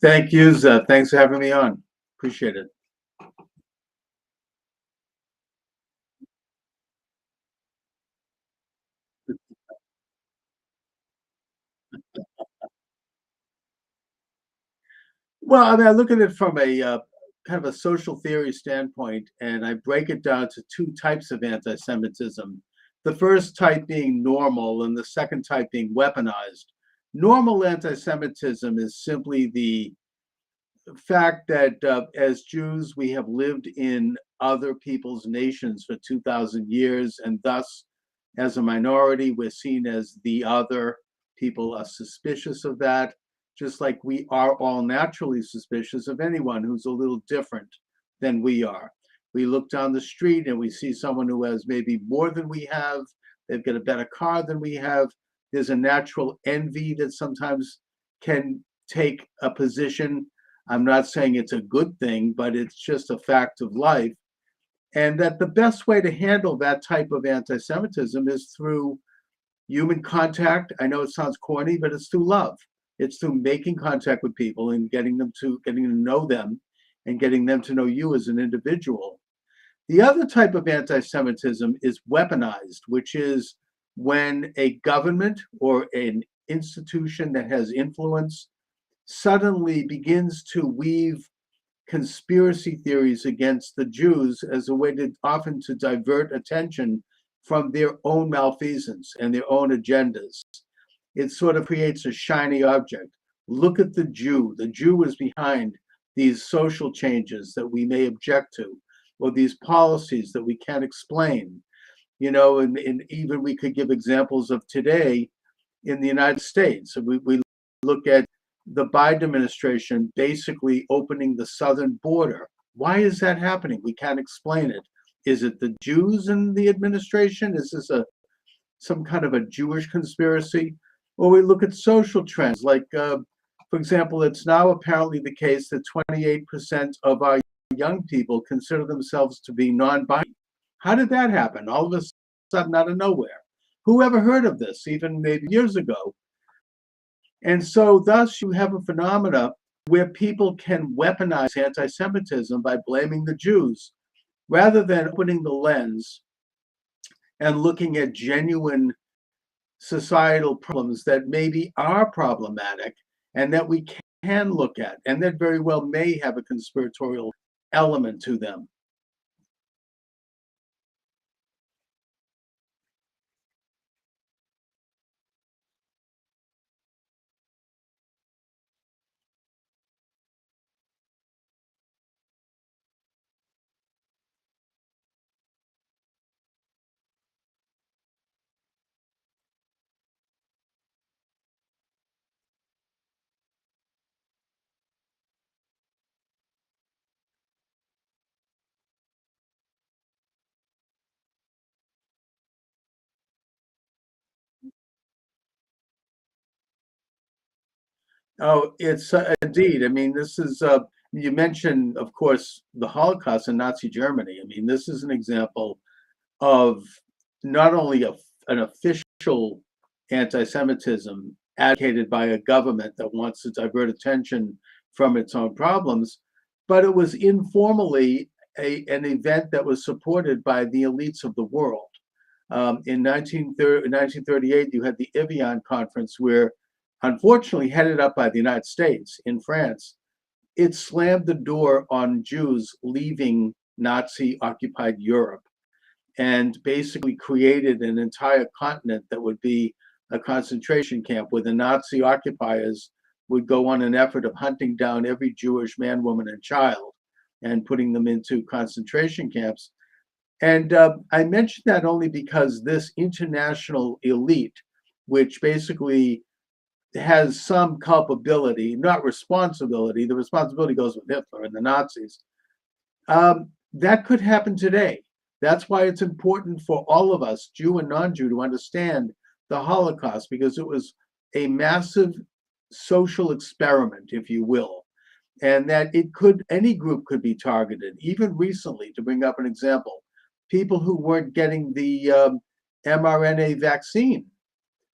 Thank you, Zeth. Thanks for having me on. Appreciate it. Well, I mean, I look at it from a kind of a social theory standpoint, and I break it down to two types of anti-Semitism. The first type being normal, and the second type being weaponized. Normal anti-Semitism is simply the fact that as Jews, we have lived in other people's nations for 2,000 years, and thus, as a minority, we're seen as the other. People are suspicious of that, just like we are all naturally suspicious of anyone who's a little different than we are. We look down the street and we see someone who has maybe more than we have, they've got a better car than we have. There's a natural envy that sometimes can take a position. I'm not saying it's a good thing, but it's just a fact of life. And that the best way to handle that type of anti Semitism is through human contact. I know it sounds corny, but it's through love. It's through making contact with people and getting to know them and getting them to know you as an individual. The other type of anti Semitism is weaponized, which is when a government or an institution that has influence suddenly begins to weave conspiracy theories against the Jews as a way to often to divert attention from their own malfeasance and their own agendas. It sort of creates a shiny object. Look at the Jew. The Jew is behind these social changes that we may object to, or these policies that we can't explain. And even we could give examples of today in the United States. We look at the Biden administration basically opening the southern border. Why is that happening? We can't explain it. Is it the Jews in the administration? Is this some kind of a Jewish conspiracy? Or we look at social trends, like, for example, it's now apparently the case that 28% of our young people consider themselves to be non-binary. How did that happen? All of a sudden, out of nowhere. Who ever heard of this, even maybe years ago? And so thus you have a phenomena where people can weaponize anti-Semitism by blaming the Jews, rather than opening the lens and looking at genuine societal problems that maybe are problematic and that we can look at, and that very well may have a conspiratorial element to them. Oh, it's indeed. I mean, this is, you mentioned, of course, the Holocaust in Nazi Germany. I mean, this is an example of not only an official anti Semitism advocated by a government that wants to divert attention from its own problems, but it was informally an event that was supported by the elites of the world. In 1938, you had the Evian Conference, where, unfortunately, headed up by the United States in France, it slammed the door on Jews leaving Nazi occupied Europe and basically created an entire continent that would be a concentration camp where the Nazi occupiers would go on an effort of hunting down every Jewish man, woman, and child and putting them into concentration camps. And I mention that only because this international elite, which basically has some culpability, not responsibility, the responsibility goes with Hitler and the Nazis, that could happen today. That's why it's important for all of us, Jew and non-Jew, to understand the Holocaust, because it was a massive social experiment, if you will, and that it could, any group could be targeted. Even recently, to bring up an example, people who weren't getting the mRNA vaccine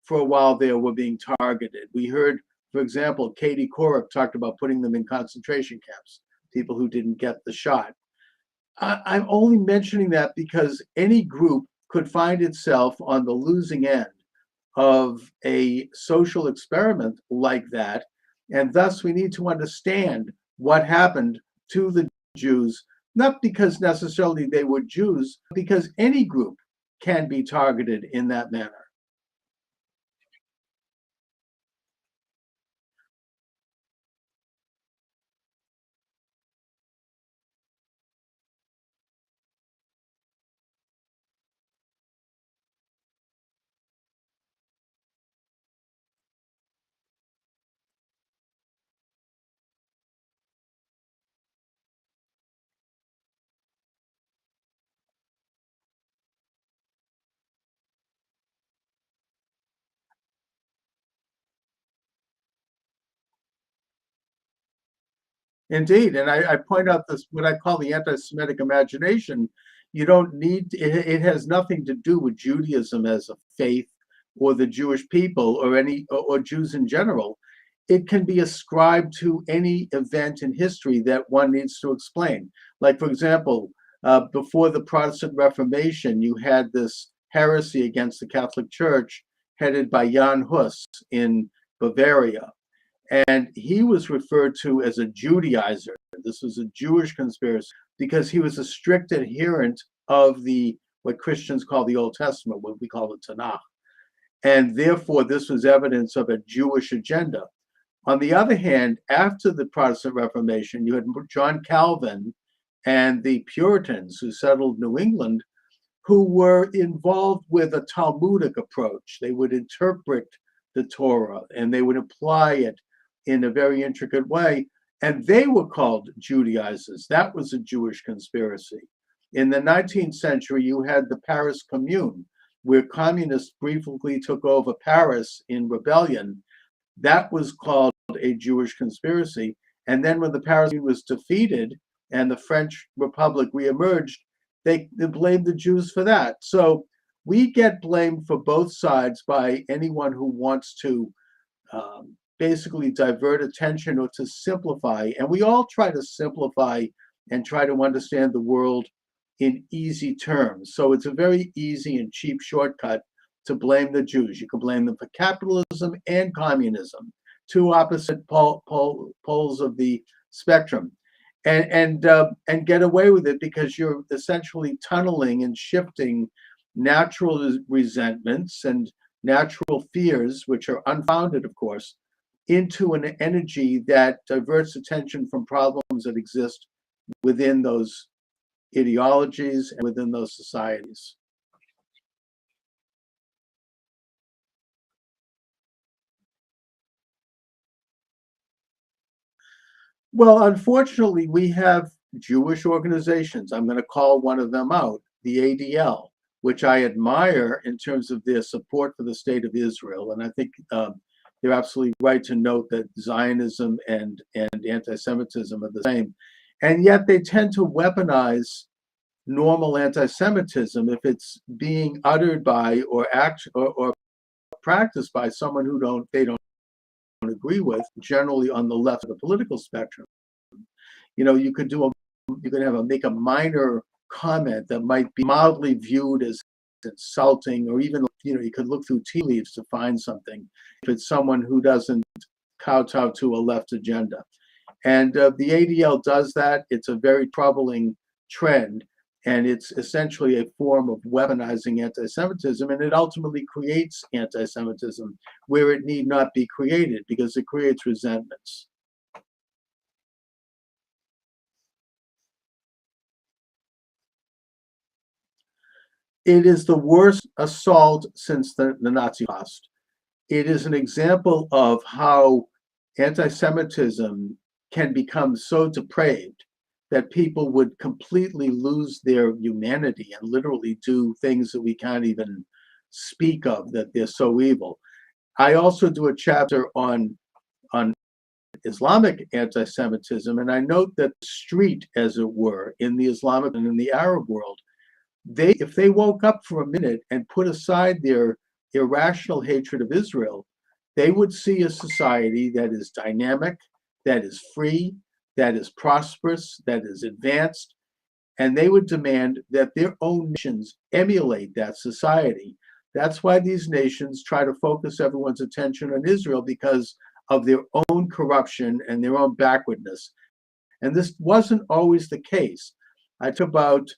for a while there were being targeted. We heard, for example, Katie Couric talked about putting them in concentration camps, people who didn't get the shot. I'm only mentioning that because any group could find itself on the losing end of a social experiment like that. And thus, we need to understand what happened to the Jews, not because necessarily they were Jews, because any group can be targeted in that manner. Indeed, and I point out this what I call the anti-Semitic imagination. You don't need it has nothing to do with Judaism as a faith or the Jewish people or any or Jews in general. It can be ascribed to any event in history that one needs to explain. Like, for example, before the Protestant Reformation, you had this heresy against the Catholic Church headed by Jan Hus in Bavaria, and he was referred to as a Judaizer. This was a Jewish conspiracy because he was a strict adherent of the what Christians call the Old Testament, what we call the Tanakh. And therefore, this was evidence of a Jewish agenda. On the other hand, after the Protestant Reformation, you had John Calvin and the Puritans who settled New England, who were involved with a Talmudic approach. They would interpret the Torah and they would apply it in a very intricate way. And they were called Judaizers. That was a Jewish conspiracy. In the 19th century, you had the Paris Commune, where communists briefly took over Paris in rebellion. That was called a Jewish conspiracy. And then when the Paris Commune was defeated and the French Republic reemerged, they blamed the Jews for that. So we get blamed for both sides by anyone who wants to basically divert attention or to simplify. And we all try to simplify and try to understand the world in easy terms. So it's a very easy and cheap shortcut to blame the Jews. You can blame them for capitalism and communism, two opposite poles of the spectrum, and get away with it because you're essentially tunneling and shifting natural resentments and natural fears, which are unfounded, of course, into an energy that diverts attention from problems that exist within those ideologies and within those societies. Well, unfortunately, we have Jewish organizations. I'm going to call one of them out, the ADL, which I admire in terms of their support for the state of Israel. And I think they're absolutely right to note that Zionism and anti-Semitism are the same. And yet they tend to weaponize normal anti-Semitism if it's being uttered by or practiced by someone who they don't agree with, generally on the left of the political spectrum. You know, you could have a make a minor comment that might be mildly viewed as insulting, or even, you know, you could look through tea leaves to find something if it's someone who doesn't kowtow to a left agenda. And the ADL does that. It's a very troubling trend. And it's essentially a form of weaponizing anti-Semitism, and it ultimately creates anti-Semitism where it need not be created because it creates resentments. It is the worst assault since the Nazi Holocaust. It is an example of how anti-Semitism can become so depraved that people would completely lose their humanity and literally do things that we can't even speak of, that they're so evil. I also do a chapter on Islamic anti-Semitism, and I note that the street, as it were, in the Islamic and in the Arab world, if they woke up for a minute and put aside their irrational hatred of Israel, they would see a society that is dynamic, that is free, that is prosperous, that is advanced, and they would demand that their own nations emulate that society. That's why these nations try to focus everyone's attention on Israel, because of their own corruption and their own backwardness. And this wasn't always the case. I talk about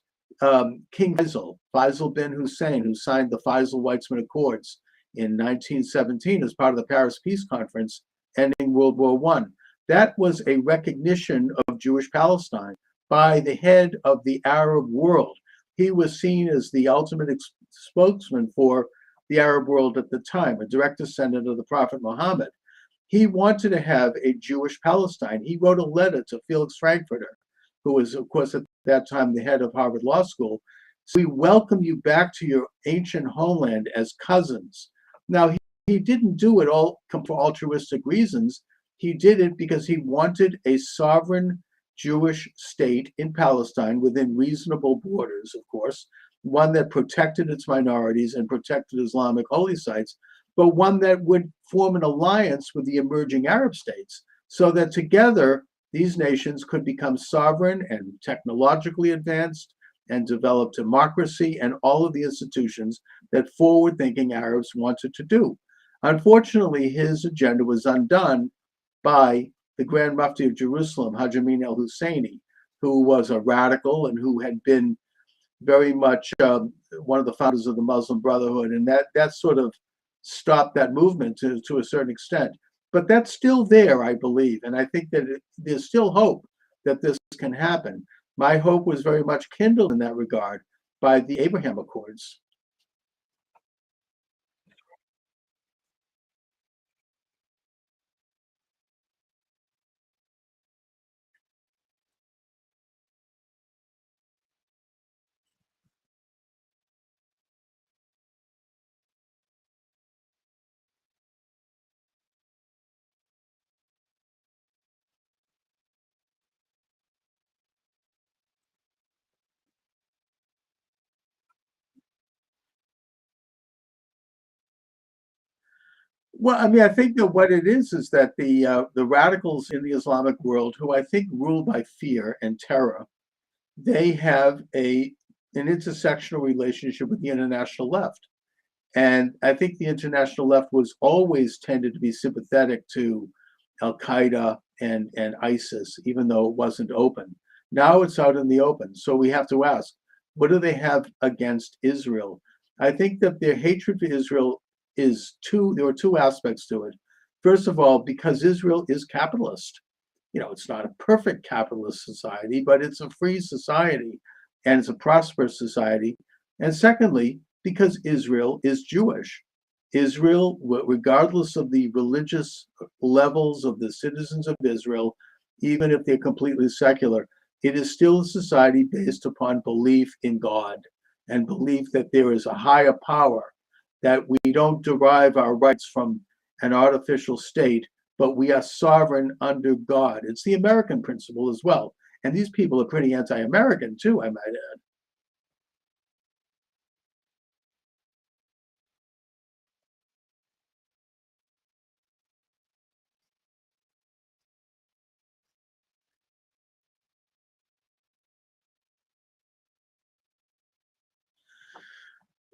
King Faisal bin Hussein, who signed the Faisal-Weizmann Accords in 1917 as part of the Paris Peace Conference, ending World War I. That was a recognition of Jewish Palestine by the head of the Arab world. He was seen as the ultimate spokesman for the Arab world at the time, a direct descendant of the Prophet Muhammad. He wanted to have a Jewish Palestine. He wrote a letter to Felix Frankfurter, who was, of course, at that time the head of Harvard Law School. So we welcome you back to your ancient homeland as cousins. Now, he didn't do it all for altruistic reasons. He did it because he wanted a sovereign Jewish state in Palestine within reasonable borders, of course, one that protected its minorities and protected Islamic holy sites, but one that would form an alliance with the emerging Arab states so that together these nations could become sovereign and technologically advanced and develop democracy and all of the institutions that forward-thinking Arabs wanted to do. Unfortunately, his agenda was undone by the Grand Mufti of Jerusalem, Haj Amin al-Husseini, who was a radical and who had been very much one of the founders of the Muslim Brotherhood, and that sort of stopped that movement to a certain extent. But that's still there, I believe, and I think that there's still hope that this can happen. My hope was very much kindled in that regard by the Abraham Accords. Well, I mean, I think that what it is that the radicals in the Islamic world, who I think rule by fear and terror, they have an intersectional relationship with the international left. And I think the international left was always tended to be sympathetic to Al Qaeda and ISIS, even though it wasn't open. Now it's out in the open. So we have to ask, what do they have against Israel? I think that their hatred for Israel there are two aspects to it. First of all, because Israel is capitalist. It's not a perfect capitalist society, but it's a free society and it's a prosperous society. And secondly, because Israel is Jewish. Israel, regardless of the religious levels of the citizens of Israel, even if they're completely secular, it is still a society based upon belief in God and belief that there is a higher power, that we don't derive our rights from an artificial state, but we are sovereign under God. It's the American principle as well. And these people are pretty anti-American too, I might add.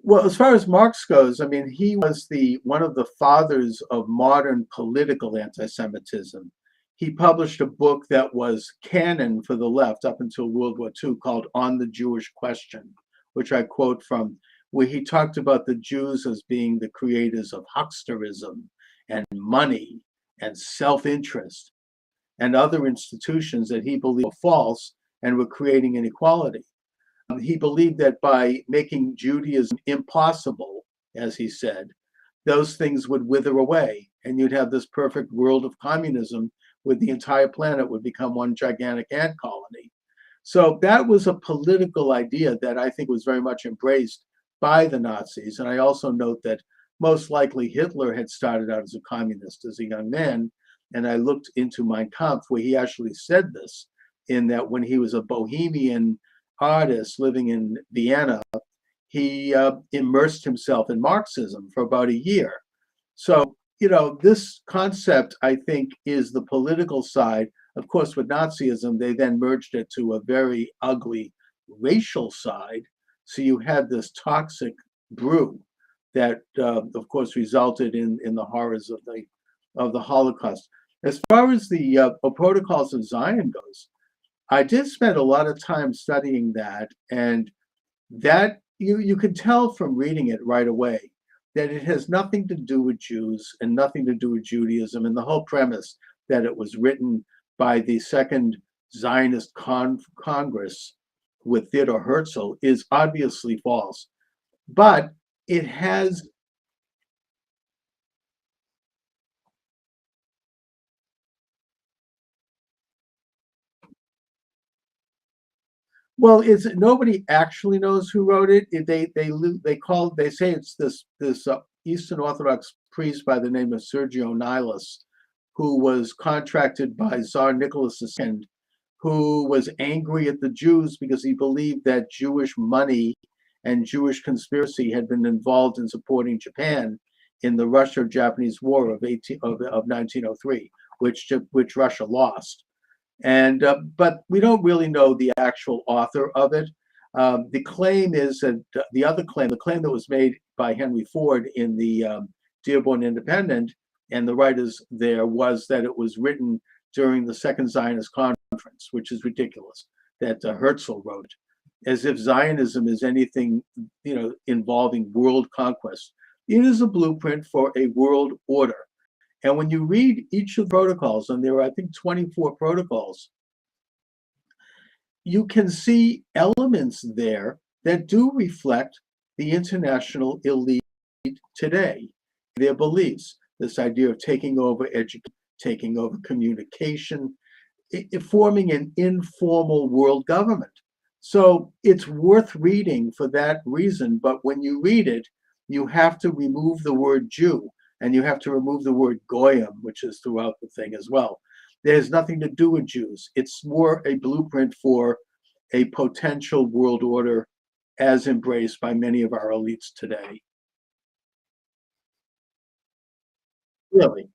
Well, as far as Marx goes, I mean, he was one of the fathers of modern political anti-Semitism. He published a book that was canon for the left up until World War II called On the Jewish Question, which I quote from, where he talked about the Jews as being the creators of hucksterism and money and self-interest and other institutions that he believed were false and were creating inequality. He believed that by making Judaism impossible, as he said, those things would wither away, and you'd have this perfect world of communism where the entire planet would become one gigantic ant colony. So that was a political idea that I think was very much embraced by the Nazis. And I also note that most likely Hitler had started out as a communist as a young man. And I looked into Mein Kampf, where he actually said this, in that when he was a bohemian artist living in Vienna, he immersed himself in Marxism for about a year. So, this concept, I think, is the political side. Of course, with Nazism, they then merged it to a very ugly racial side. So you had this toxic brew that, of course, resulted in the horrors of the Holocaust. As far as the Protocols of Zion goes, I did spend a lot of time studying that, and that you can tell from reading it right away that it has nothing to do with Jews and nothing to do with Judaism, and the whole premise that it was written by the Second Zionist Congress with Theodor Herzl is obviously false. But it has, well, it's nobody actually knows who wrote it. They say it's this Eastern Orthodox priest by the name of Sergio Nilus, who was contracted by Tsar Nicholas II, who was angry at the Jews because he believed that Jewish money and Jewish conspiracy had been involved in supporting Japan in the Russia-Japanese War of 1903, which Russia lost. And but we don't really know the actual author of it. The claim is that the claim that was made by Henry Ford in the Dearborn Independent and the writers there was that it was written during the Second Zionist Conference, which is ridiculous. That Herzl wrote, as if Zionism is anything involving world conquest. It is a blueprint for a world order. And when you read each of the protocols, and there are, I think, 24 protocols, you can see elements there that do reflect the international elite today, their beliefs, this idea of taking over education, taking over communication, forming an informal world government. So it's worth reading for that reason, but when you read it, you have to remove the word Jew, and you have to remove the word Goyim, which is throughout the thing as well. It has nothing to do with Jews. It's more a blueprint for a potential world order as embraced by many of our elites today. Really.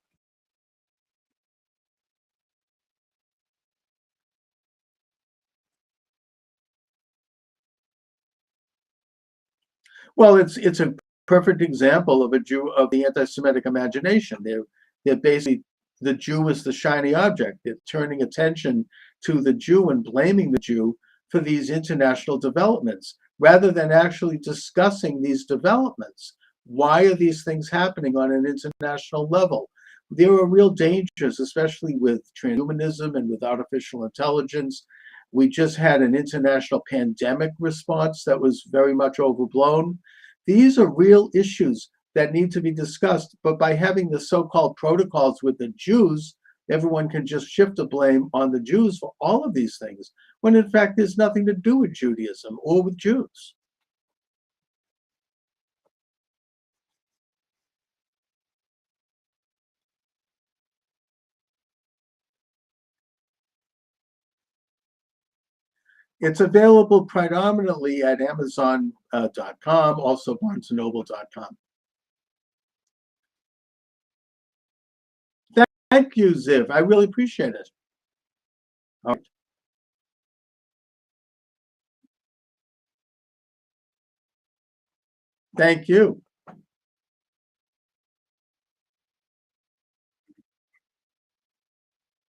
Well, it's a perfect example of the anti-Semitic imagination. They're basically the Jew is the shiny object. They're turning attention to the Jew and blaming the Jew for these international developments rather than actually discussing these developments. Why are these things happening on an international level? There are real dangers, especially with transhumanism and with artificial intelligence. We just had an international pandemic response that was very much overblown. These are real issues that need to be discussed, but by having the so-called protocols with the Jews, everyone can just shift the blame on the Jews for all of these things, when in fact there's nothing to do with Judaism or with Jews. It's available predominantly at Amazon.com, also BarnesandNoble.com. Thank you, Ziv. I really appreciate it. All right. Thank you.